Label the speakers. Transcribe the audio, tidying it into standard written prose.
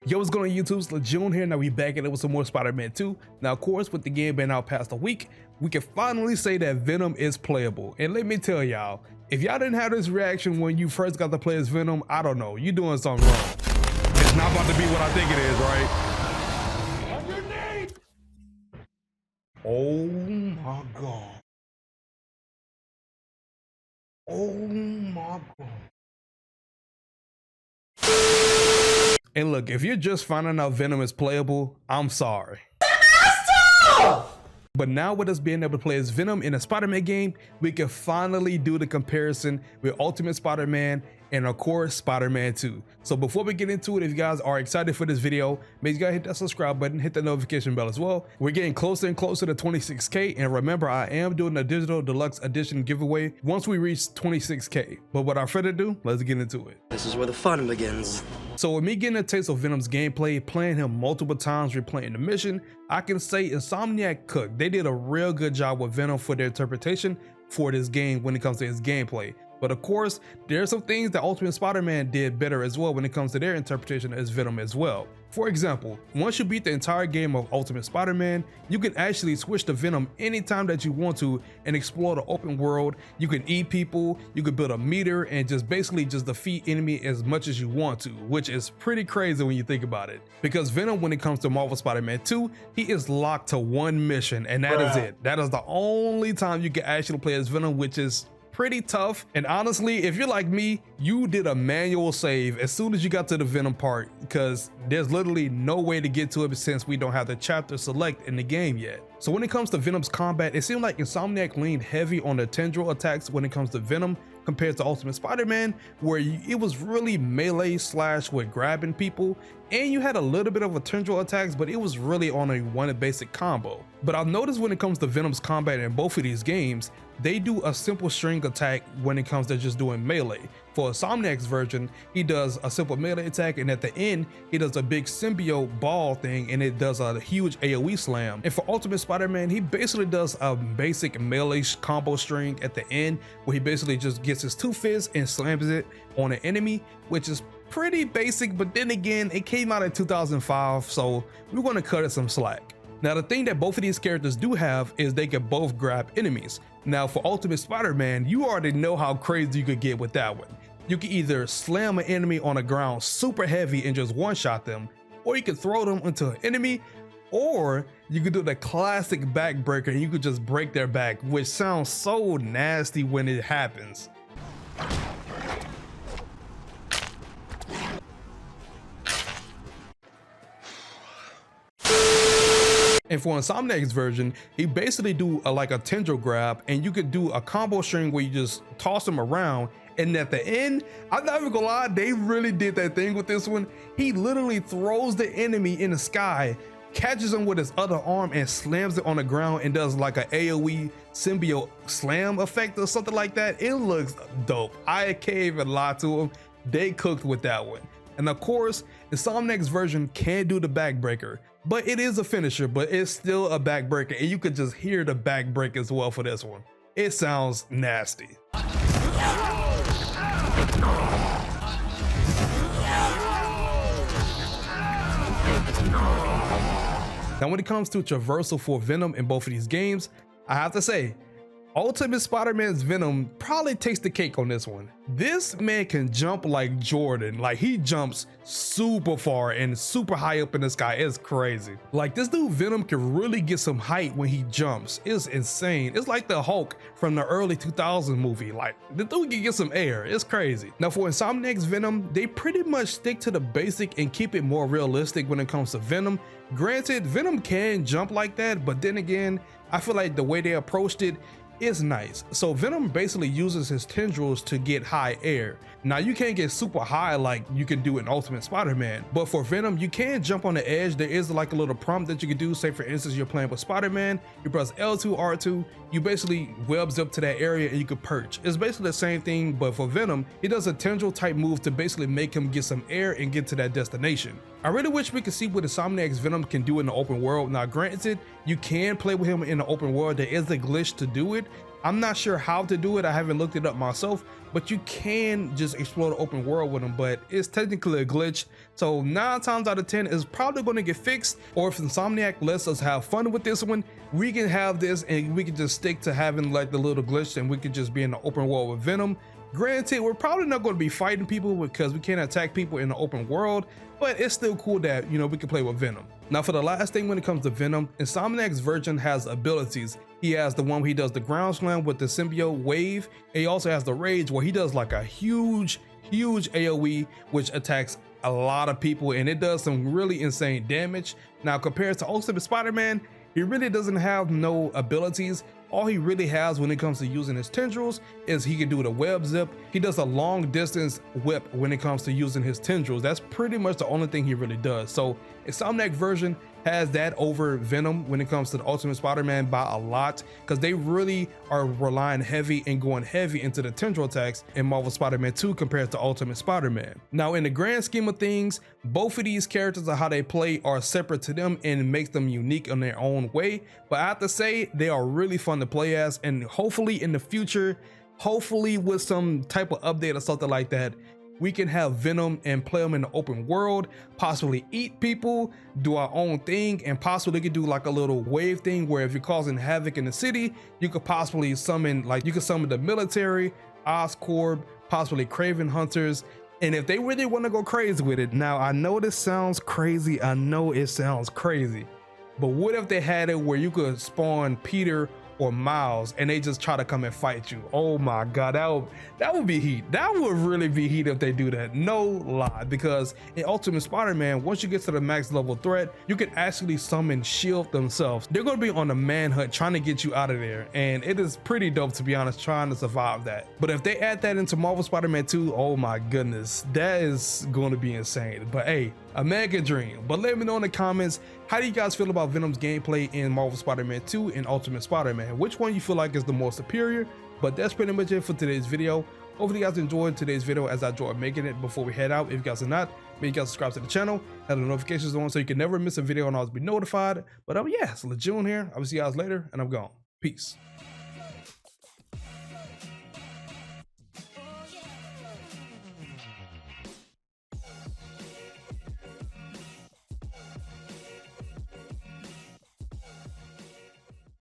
Speaker 1: Yo, what's going on YouTube? It's Lejeune here. Now we back at it with some more Spider-Man 2. Now, of course, with the game being out past a week, we can finally say that Venom is playable. And let me tell y'all, if y'all didn't have this reaction when you first got to play as Venom, I don't know, you're doing something wrong. It's not about to be what I think it is, right? What's your name? Oh my God. Oh my God. And look, if you're just finding out Venom is playable, I'm sorry. But now with us being able to play as Venom in a Spider-Man game, we can finally do the comparison with Ultimate Spider-Man and of course Spider-Man 2. So before we get into it, if you guys are excited for this video, make sure you guys hit that subscribe button, hit the notification bell as well. We're getting closer and closer to 26K, and remember, I am doing a digital deluxe edition giveaway once we reach 26K. But without further ado, let's get into it.
Speaker 2: This is where the fun begins.
Speaker 1: So with me getting a taste of Venom's gameplay, playing him multiple times, replaying the mission, I can say Insomniac cooked. They did a real good job with Venom for their interpretation for this game when it comes to his gameplay. But of course, there are some things that Ultimate Spider-Man did better as well when it comes to their interpretation as Venom as well. For example, once you beat the entire game of Ultimate Spider-Man, you can actually switch to Venom anytime that you want to and explore the open world. You can eat people, you can build a meter, and just basically just defeat enemy as much as you want to, which is pretty crazy when you think about it. Because Venom, when it comes to Marvel Spider-Man 2, he is locked to one mission, and that is it. That is the only time you can actually play as Venom, which is pretty tough. And honestly, if you're like me, you did a manual save as soon as you got to the Venom part, because there's literally no way to get to it since we don't have the chapter select in the game yet. So when it comes to Venom's combat, it seemed like Insomniac leaned heavy on the tendril attacks when it comes to Venom compared to Ultimate Spider-Man, where it was really melee slash with grabbing people, and you had a little bit of a tendril attacks, but it was really on a one basic combo. But I've noticed when it comes to Venom's combat in both of these games, they do a simple string attack when it comes to just doing melee. For Insomniac's version, he does a simple melee attack, and at the end, he does a big symbiote ball thing, and it does a huge AoE slam. And for Ultimate Spider-Man, he basically does a basic melee combo string at the end, where he basically just gets his two fists and slams it on an enemy, which is pretty basic, but then again, it came out in 2005, so we're gonna cut it some slack. Now, the thing that both of these characters do have is they can both grab enemies. Now, for Ultimate Spider-Man, you already know how crazy you could get with that one. You can either slam an enemy on the ground super heavy and just one-shot them, or you can throw them into an enemy, or you could do the classic backbreaker and you could just break their back, which sounds so nasty when it happens. And for Insomniac's version, he basically do like a tendril grab, and you could do a combo string where you just toss him around, and at the end, I'm not even gonna lie, they really did that thing with this one. He literally throws the enemy in the sky, catches him with his other arm and slams it on the ground and does like a AoE symbiote slam effect or something like that. It looks dope. I can't even lie to him. They cooked with that one. And of course, Insomniac's version can do the backbreaker, but it is a finisher, but it's still a backbreaker, and you could just hear the backbreak as well for this one. It sounds nasty. Now, when it comes to traversal for Venom in both of these games, I have to say, Ultimate Spider-Man's Venom probably takes the cake on this one. This man can jump like Jordan. Like, he jumps super far and super high up in the sky. It's crazy. Like, this dude Venom can really get some height when he jumps. It's insane. It's like the Hulk from the early 2000s movie. Like, the dude can get some air. It's crazy. Now, for Insomniac's Venom, they pretty much stick to the basic and keep it more realistic when it comes to Venom. Granted, Venom can jump like that, but then again, I feel like the way they approached it is nice. So Venom basically uses his tendrils to get high air. Now, you can't get super high like you can do in Ultimate Spider-Man, but for Venom, you can jump on the edge. There is like a little prompt that you can do. Say for instance, you're playing with Spider-Man, you press L2, R2, you basically webs up to that area and you can perch. It's basically the same thing, but for Venom, he does a tendril type move to basically make him get some air and get to that destination. I really wish we could see what Insomniac's Venom can do in the open world. Now, granted, you can play with him in the open world. There is a glitch to do it, I'm not sure how to do it. I haven't looked it up myself, but you can just explore the open world with them, but it's technically a glitch. So 9 times out of 10 is probably going to get fixed, or if Insomniac lets us have fun with this one, we can have this and we can just stick to having like the little glitch and we can just be in the open world with Venom. Granted, we're probably not going to be fighting people because we can't attack people in the open world, but it's still cool that, you know, we can play with Venom. Now for the last thing when it comes to Venom, Insomniac's version has abilities. He has the one where he does the ground slam with the symbiote wave, and he also has the rage where he does like a huge AoE which attacks a lot of people, and it does some really insane damage. Now compared to Ultimate Spider-Man, he really doesn't have no abilities. All he really has when it comes to using his tendrils is he can do the web zip. He does a long distance whip when it comes to using his tendrils. That's pretty much the only thing he really does. So Insomniac version has that over Venom when it comes to the Ultimate Spider-Man by a lot, because they really are relying heavy and going heavy into the tendril attacks in Marvel Spider-Man 2 compared to Ultimate Spider-Man. Now in the grand scheme of things, both of these characters and how they play are separate to them and makes them unique in their own way, but I have to say they are really fun to play as, and hopefully in the future, hopefully with some type of update or something like that, we can have Venom and play them in the open world, possibly eat people, do our own thing, and possibly could do like a little wave thing where if you're causing havoc in the city, you could possibly summon, like you could summon the military, Oscorp, possibly Craven Hunters. And if they really want to go crazy with it, now I know this sounds crazy, but what if they had it where you could spawn Peter or Miles and they just try to come and fight you? Oh my god, that would be heat. That would really be heat if they do that, no lie. Because in Ultimate Spider-Man, once you get to the max level threat, you can actually summon S.H.I.E.L.D. themselves. They're going to be on a manhunt trying to get you out of there, and it is pretty dope, to be honest, trying to survive that. But if they add that into Marvel Spider-Man 2, oh my goodness, that is going to be insane. But hey, a mega dream. But let me know in the comments, how do you guys feel about Venom's gameplay in Marvel Spider-Man 2 and Ultimate Spider-Man? Which one you feel like is the more superior? But that's pretty much it for today's video. Hopefully you guys enjoyed today's video as I enjoyed making it. Before we head out, if you guys are not, make sure you guys subscribe to the channel, have the notifications on so you can never miss a video and always be notified. But yeah, so Legion here. I will see you guys later, and I'm gone. Peace.